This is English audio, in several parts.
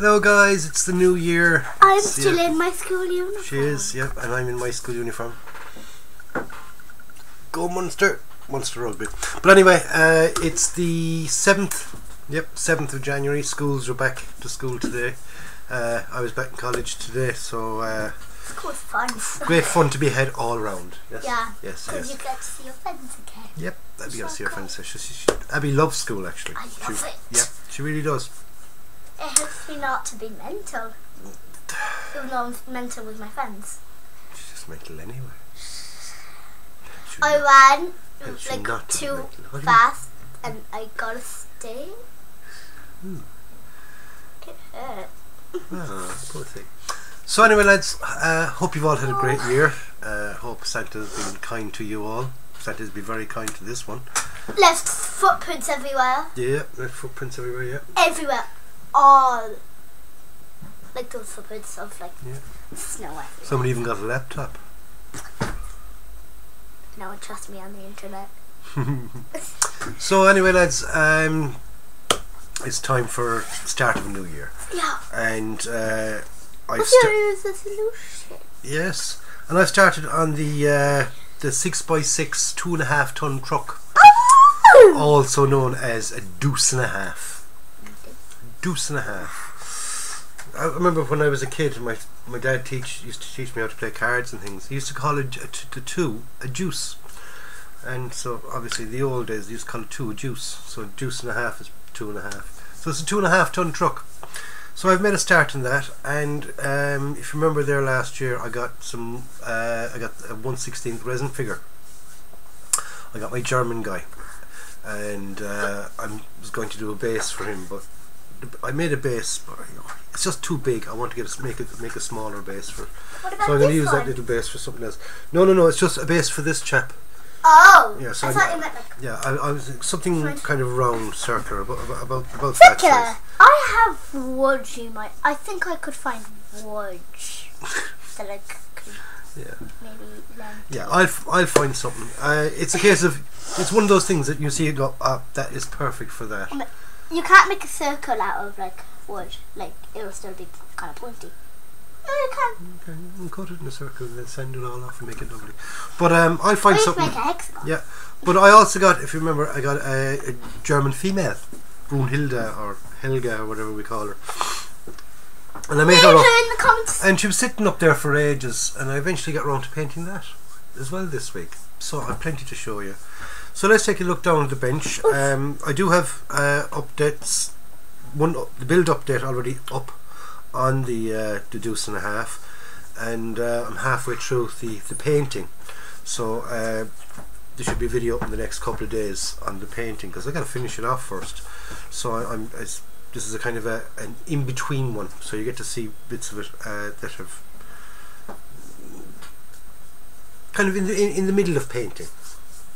Hello guys, it's the new year. I'm still in my school uniform. She is, yep, and I'm in my school uniform. Go Munster! Munster Rugby. But anyway, it's the 7th, 7th of January. Schools are back to school today. I was back in college today, so school's fun. Great fun to be ahead all round. Yes. Yeah. Yes. Because you get to see your friends again. Yep, Abby So got to see her cool. friends. Abby loves school actually. I love it. Yep, she really does. It helps me not to be mental. Even though I'm mental with my friends. She's just mental anyway. I ran Helps you like not to be too mental. fast and I got a sting. It hurt. Ah, poor thing. So anyway lads, hope you've all had a great year. Hope Santa's been kind to you all. Santa's been very kind to this one. Left footprints everywhere. Yeah, there's footprints everywhere, yeah. Everywhere. All. Like those footprints of like snow everywhere. Somebody even got a laptop. No one trusts me on the internet. So anyway lads, it's time for start of a new year. Yeah. And What's your New Year's resolution? yes, and I started on the 6x6 2.5 ton truck, also known as a deuce and a half. Deuce and a half. I remember when I was a kid, my dad used to teach me how to play cards and things. He used to call the two a juice, and so obviously the old days they used to call it two a juice. So deuce and a half is 2.5. So it's a 2.5 ton truck. So I've made a start in that, and if you remember there last year, I got I got a 1/16 resin figure. I got my German guy, and I was going to do a base for him, but I made a base, but it's just too big. I want to make a smaller base for it. What about So I'm going to this use one? that little base for something else. No, it's just a base for this chap. Oh! Yeah, so I thought you meant like yeah, I was something kind of round, circular, about that circular. size. I have wood. I think I could find wood that I could Yeah. maybe lend. Yeah, I'll find something. It's a case of, it's one of those things that you see and go, that is perfect for that. You can't make a circle out of like wood. Like it'll still be kind of pointy. No, you can. Okay, you can cut it in a circle and then send it all off and make it lovely. But I'll find Or you can something. make a hexagon. Yeah, but I also got, if you remember, I got a German female, Brunhilde or Helga or whatever we call her. And I made her Leave up, her in the comments. and she was sitting up there for ages, and I eventually got round to painting that as well this week. So I've plenty to show you. So let's take a look down at the bench. I do have updates. The build update already up on the deuce and a half, and I'm halfway through the painting. So there should be a video up in the next couple of days on the painting, because I got to finish it off first. So this is a kind of an in-between one, so you get to see bits of it that have kind of in the middle of painting.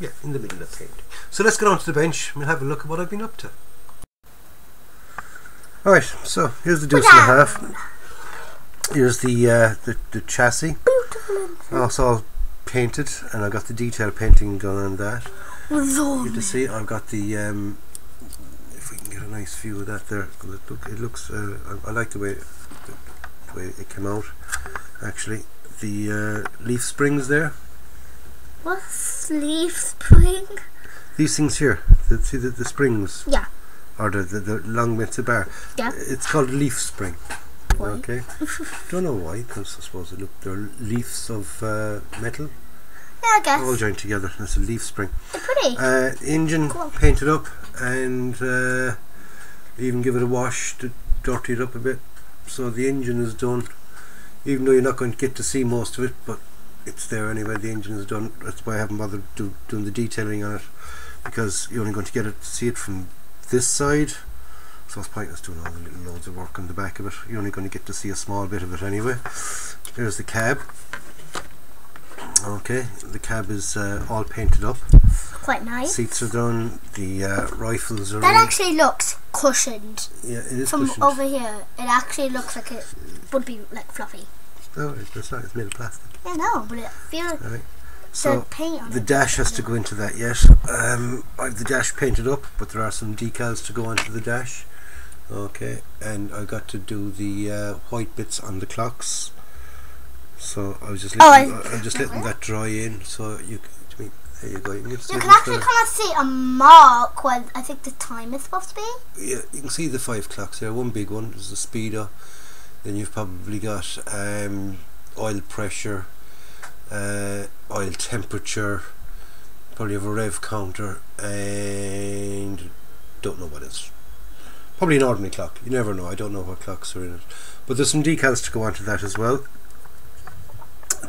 Yeah, in the middle of painting. So let's get on to the bench and we'll have a look at what I've been up to. Alright, so here's the deuce and a half. Here's the chassis. Oh, it's all painted, and I got the detail painting done on that. You can see I've got the if we can get a nice view of that there. It looks I like the way it came out. Actually, the leaf springs there. What's leaf spring? These things here, see the springs? Yeah. Or the long bits of bar. Yeah. It's called leaf spring. Why? Okay. Don't know why, because I suppose they're leaves of metal. Yeah, I guess. All joined together. That's a leaf spring. They're pretty. Engine painted up, and even give it a wash to dirty it up a bit. So the engine is done, even though you're not going to get to see most of it, but it's there anyway. The engine is done. That's why I haven't bothered doing the detailing on it, because you're only going to get to see it from this side. So it's pointless doing all the little loads of work on the back of it. You're only going to get to see a small bit of it anyway. There's the cab. Okay, the cab is all painted up. Quite nice. Seats are done. The rifles are That in. actually looks cushioned. Yeah, it is From cushioned. over here, it actually looks like it would be like fluffy. No, it's not. It's made of plastic. Yeah, no, but it feels Right. the So paint on the it. dash has to go into that yet. I have the dash painted up, but there are some decals to go onto the dash. Okay, and I got to do the white bits on the clocks. So I was just letting, I'm just letting that dry in. So you can, there you go. You can actually kind of see a mark where I think the time is supposed to be. Yeah, you can see the 5 clocks there. One big one is the speedo. Then you've probably got oil pressure, oil temperature. Probably have a rev counter, and don't know what else. Probably an ordinary clock. You never know. I don't know what clocks are in it. But there's some decals to go onto that as well.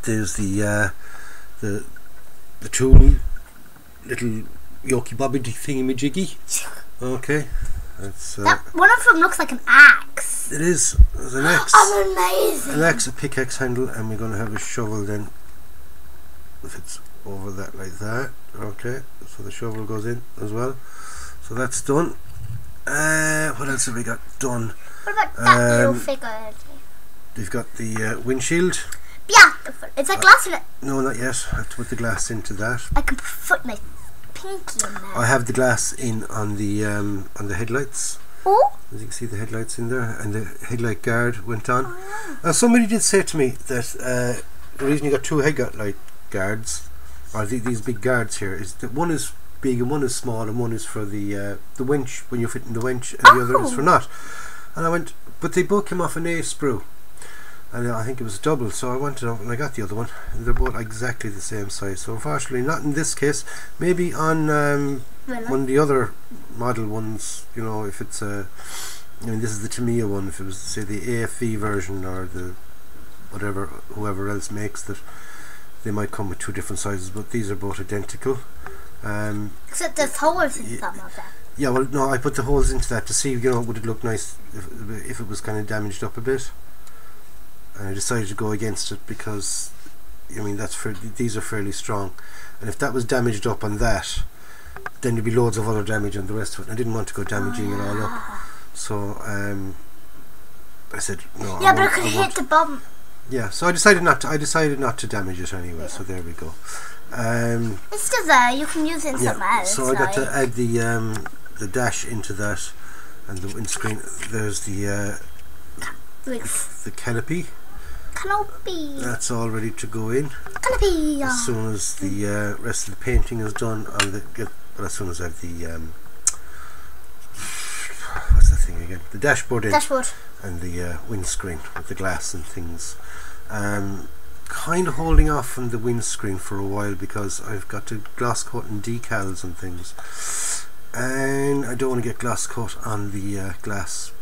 There's the two little yoki bobby thingy-majiggy. Okay. That's one of them looks like an axe. It is. There's an axe. I'm amazing. An axe, a pickaxe handle, and we're going to have a shovel then. If it's over that like that. Okay. So the shovel goes in as well. So that's done. What else have we got done? What about that little figure? We've got the windshield. Yeah, is there glass in it? No, not yet. I have to put the glass into that. I can put my pinky in there. I have the glass in on the headlights. Oh? As you can see, the headlights in there, and the headlight guard went on. Oh, yeah. Somebody did say to me that the reason you got 2 headlight guards, or these big guards here, is that one is big and one is small, and one is for the winch when you're fitting the winch, and the other is for not. And I went, but they both came off an A sprue, and I think it was a double, so I went up and I got the other one, and they're both exactly the same size. So unfortunately, not in this case. Maybe on one of the other model ones, you know, if it's a, I mean, this is the Tamiya one. If it was, say, the AFV version or the whatever, whoever else makes that, they might come with 2 different sizes. But these are both identical. Except there's holes in some of them. Yeah, well, no, I put the holes into that to see, you know, would it look nice if it was kind of damaged up a bit. And I decided to go against it because, I mean, these are fairly strong, and if that was damaged up on that, then there'd be loads of other damage on the rest of it. And I didn't want to go damaging it all up, so I said no. Yeah, but it could hit the bottom. Yeah, so I decided not to damage it anyway. Yeah. So there we go. It's still there. You can use it in something else. So I got to add the dash into that, and the windscreen. There's the canopy. Canopy. That's all ready to go in. Canopy. As soon as the rest of the painting is done, as soon as I have the what's the thing again? The dashboard in. Dashboard. And the windscreen with the glass and things. Kind of holding off from the windscreen for a while because I've got to gloss coat and decals and things, and I don't want to get gloss coat on the glass.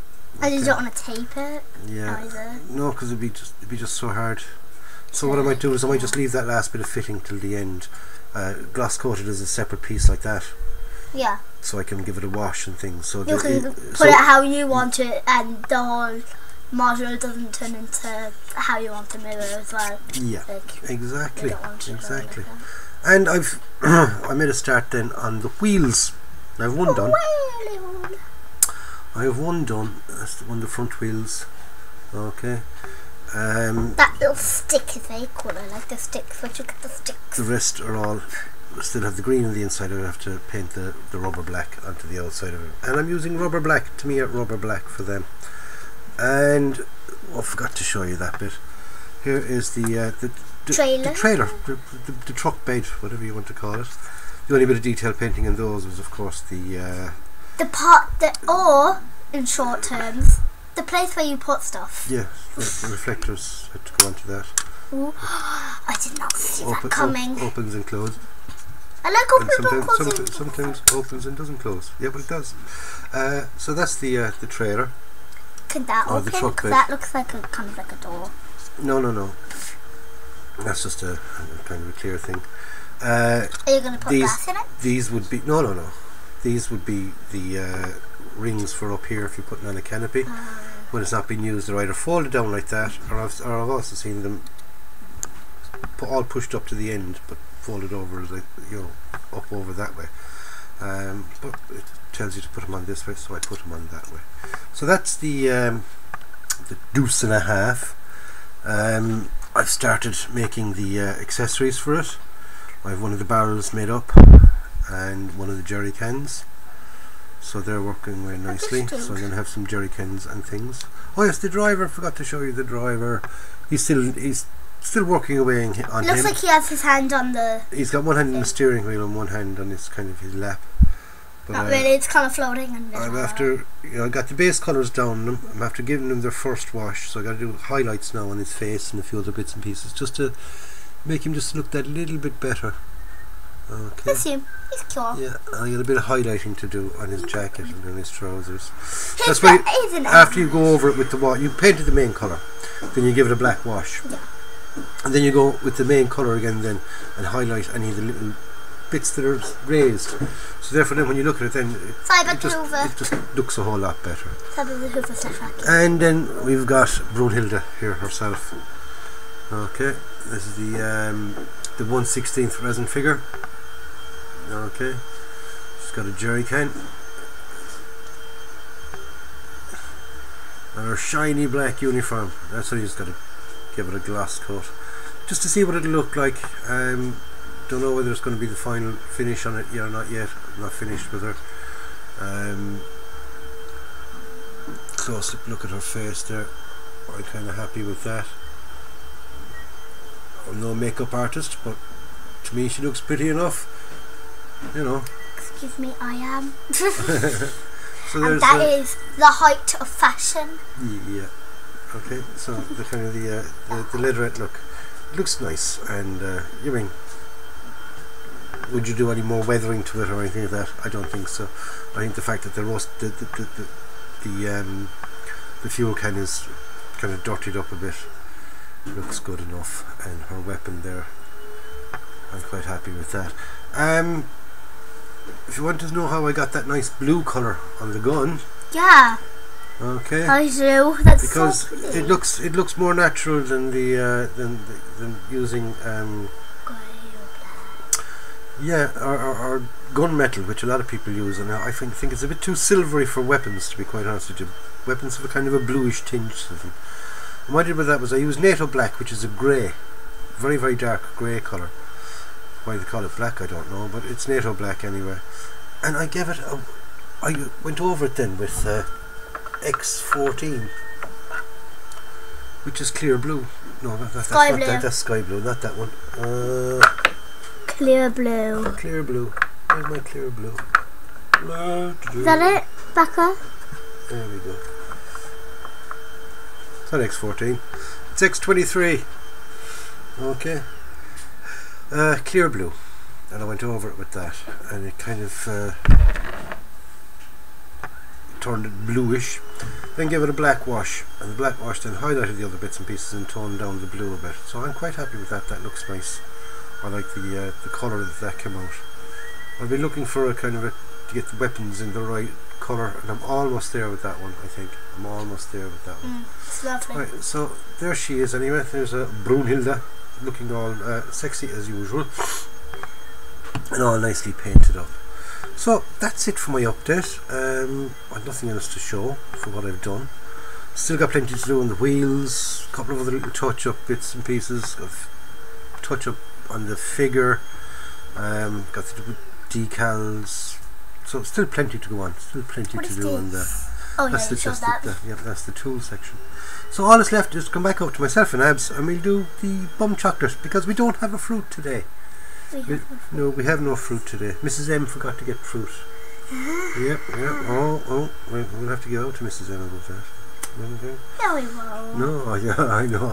And you don't want to tape it? Yeah. Either. No, because it'd be just so hard. So what I might do is I might just leave that last bit of fitting till the end, gloss coated as a separate piece like that. Yeah. So I can give it a wash and things. So you can put it how you want it, and the whole module doesn't turn into how you want the mirror as well. Yeah. Like, exactly. Exactly. Like and I've I made a start then on the wheels. I've one done. I have one done. That's the one, the front wheels. Okay. That little stick is very cool. I like the sticks. Where'd you get the sticks? The rest are all still have the green on the inside. I have to paint the rubber black onto the outside of it. And I'm using rubber black, Tamiya rubber black for them. And I forgot to show you that bit. Here is the trailer, the truck bed, whatever you want to call it. The only bit of detail painting in those was, of course, the part that, or in short terms, the place where you put stuff. Yeah, the reflectors had to go onto that. Ooh, I did not see that coming. Opens and closes. I like opening and closing. Sometimes opens and doesn't close. Yeah, but it does. So that's the trailer. Could that open? Because that looks like kind of like a door. No. That's just a kind of a clear thing. Are you going to put glass in it? These would be no. These would be the rings for up here if you're putting on a canopy. When it's not being used, they're either folded down like that, or I've also seen them all pushed up to the end, but folded over as like, you know, up over that way. But it tells you to put them on this way, so I put them on that way. So that's the deuce and a half. I've started making the accessories for it. I have one of the barrels made up and one of the jerry cans. So they're working very nicely. Interesting. So I'm going to have some jerry cans and things. Oh yes, the driver. Forgot to show you the driver. He's still working away on Looks him. like he has his hand on the... He's got one hand on the steering wheel and one hand on his kind of his lap. But Not really, it's kind of floating. And I'm after, I got the base colours down on them. I'm after giving them their first wash, so I got to do highlights now on his face and a few other bits and pieces, just to make him just look that little bit better. Okay. That's him. He's cool. Yeah, I got a bit of highlighting to do on his jacket and on his trousers. That's why after you go over it with the wash, you painted the main colour, then you give it a black wash, and then you go with the main colour again, then and highlight any of the little bits that are raised. So therefore, then when you look at it, then it just looks a whole lot better. And then we've got Brunhilde here herself. Okay, this is the 1/16 resin figure. Okay, she's got a jerry can and her shiny black uniform. That's why you just got to give it a gloss coat, just to see what it'll look like. Don't know whether it's going to be the final finish on it yet or not yet. I'm not finished with her. Close look at her face there. I'm kind of happy with that. I'm no makeup artist, but to me she looks pretty enough. You know. Excuse me, I am. So and that is the height of fashion. Yeah. Okay. So the kind of the leatherette look. It looks nice, and you mean, would you do any more weathering to it or anything like that? I don't think so. I think the fact that the fuel can is kind of dirtied up a bit looks good enough, and her weapon there, I'm quite happy with that. If you want to know how I got that nice blue colour on the gun, yeah. Okay. I do. That's because so it looks more natural than than using yeah, or gunmetal, which a lot of people use, and I think it's a bit too silvery for weapons, to be quite honest with you. Weapons have a kind of a bluish tinge to them. And what I did with that was I used NATO black, which is a grey, very very dark grey colour. Why they call it black I don't know, but it's NATO black anyway. And I gave it I went over it then with X14, which is clear blue. No, that's not that. That's sky blue, not that one. Clear blue. Clear blue. Where's my clear blue? Is that it, Becca? There we go. It's not X14. It's X23. Okay. Clear blue. And I went over it with that, and it kind of turned it bluish. Then gave it a black wash, and the black wash then highlighted the other bits and pieces and toned down the blue a bit. So I'm quite happy with that. That looks nice. I like the colour that came out. I'll be looking for a kind of to get the weapons in the right colour, and I'm almost there with that one. I think I'm almost there with that one. It's lovely. Right, so there she is anyway. There's a Brunhilde, looking all sexy as usual, and all nicely painted up. So that's it for my update. I've nothing else to show for what I've done. Still got plenty to do on the wheels, a couple of other little touch-up bits and pieces of touch-up on the figure. Got to do decals. So still plenty to go on. Still plenty to do on the. Oh that's yeah, that's the tool section. So all that's left is to come back out to myself and Abs, and we'll do the B.U.M chocolate, because we don't have a fruit today. No, we have no fruit today. Mrs. M forgot to get fruit. Yep. Oh, we'll have to get out to Mrs. M about that. Okay. No, we won't. No, yeah, I know.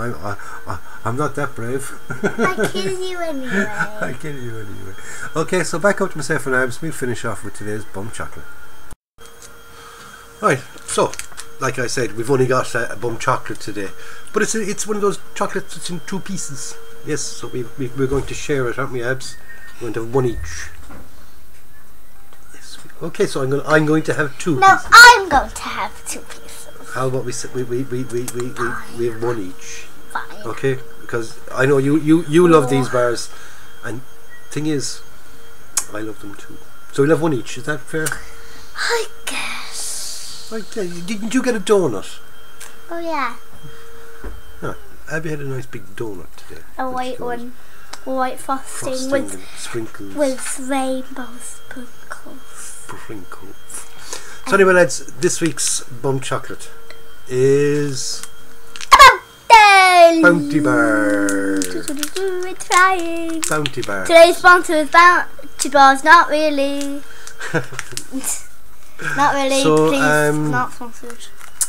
I'm not that brave. I kill you anyway. I kill you anyway. Okay, so back up to myself and Abs. We'll finish off with today's B.U.M chocolate. Right, so like I said, we've only got a B.U.M chocolate today, but it's one of those chocolates that's in 2 pieces. Yes, so we're going to share it, aren't we, Abs? We're going to have one each. Yes. Okay, so I'm going to have 2 No, pieces. I'm going to have 2 pieces. How about we have one each? Fine. Okay, because I know you love these bars, and thing is, I love them too. So we'll have one each. Is that fair? I guess. Okay. Didn't you get a donut? Oh yeah. No, Abby had a nice big donut today. A white one, white frosting with sprinkles, with rainbow sprinkles. So anyway, lads, this week's bum chocolate is Bounty Bar. We're trying. Bounty Bar. Today's sponsor is Bounty Bars. Not really. Not really. So, Please, not sponsored.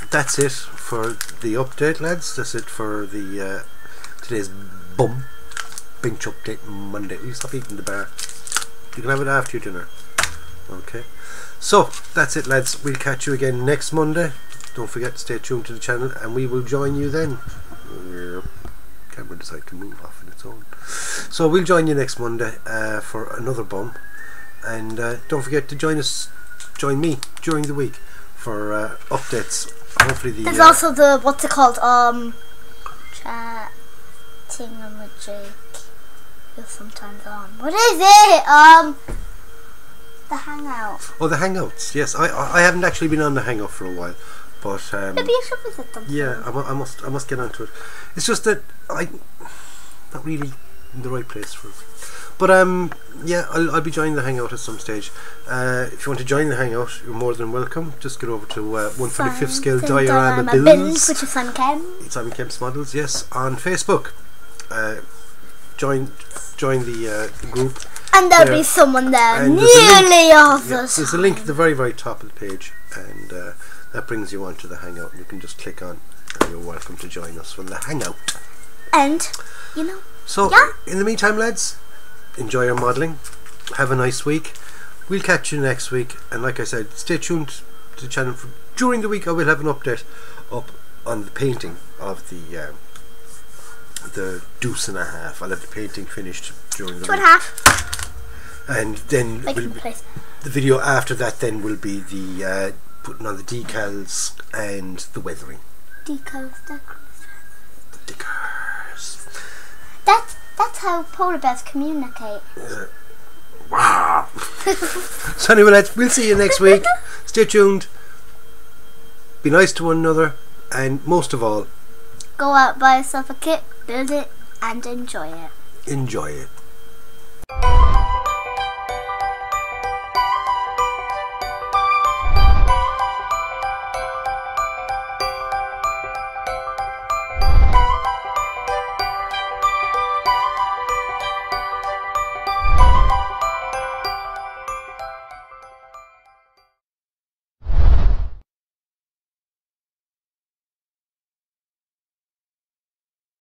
That's it for the update, lads. That's it for the today's bum bench update Monday. You stop eating the bar. You can have it after your dinner. Okay. So that's it, lads. We'll catch you again next Monday. Don't forget to stay tuned to the channel, and we will join you then. Camera decided to move off on its own. So we'll join you next Monday for another bum, and don't forget to join me during the week for updates. Hopefully there's also the what's it called chatting thingamajig is sometimes on. What is it? The Hangout. Oh, the Hangouts. Yes, I haven't actually been on the Hangout for a while, but maybe you should visit them. Yeah, I must get onto it. It's just that I'm not really in the right place for it. But yeah, I'll be joining the Hangout at some stage. If you want to join the Hangout, you're more than welcome. Just get over to 125th Scale Diorama Builds, which is Simon Kemp. Simon Kemp's Models, yes, on Facebook. Join the group. And there'll be someone there nearly all the time. There's a link at the very, very top of the page, and that brings you onto the Hangout, and you can just click on, and you're welcome to join us from the Hangout. And, you know, so, in the meantime, lads, enjoy your modelling. Have a nice week. We'll catch you next week, and like I said, stay tuned to the channel. During the week, I will have an update up on the painting of the deuce and a half. I'll have the painting finished during the week. 2.5. And then the video after that then will be the putting on the decals and the weathering. Decals. The decals. That's how polar bears communicate. Wow. So anyway, lads, we'll see you next week. Stay tuned. Be nice to one another, and most of all, go out, buy yourself a kit, build it, and enjoy it. Enjoy it.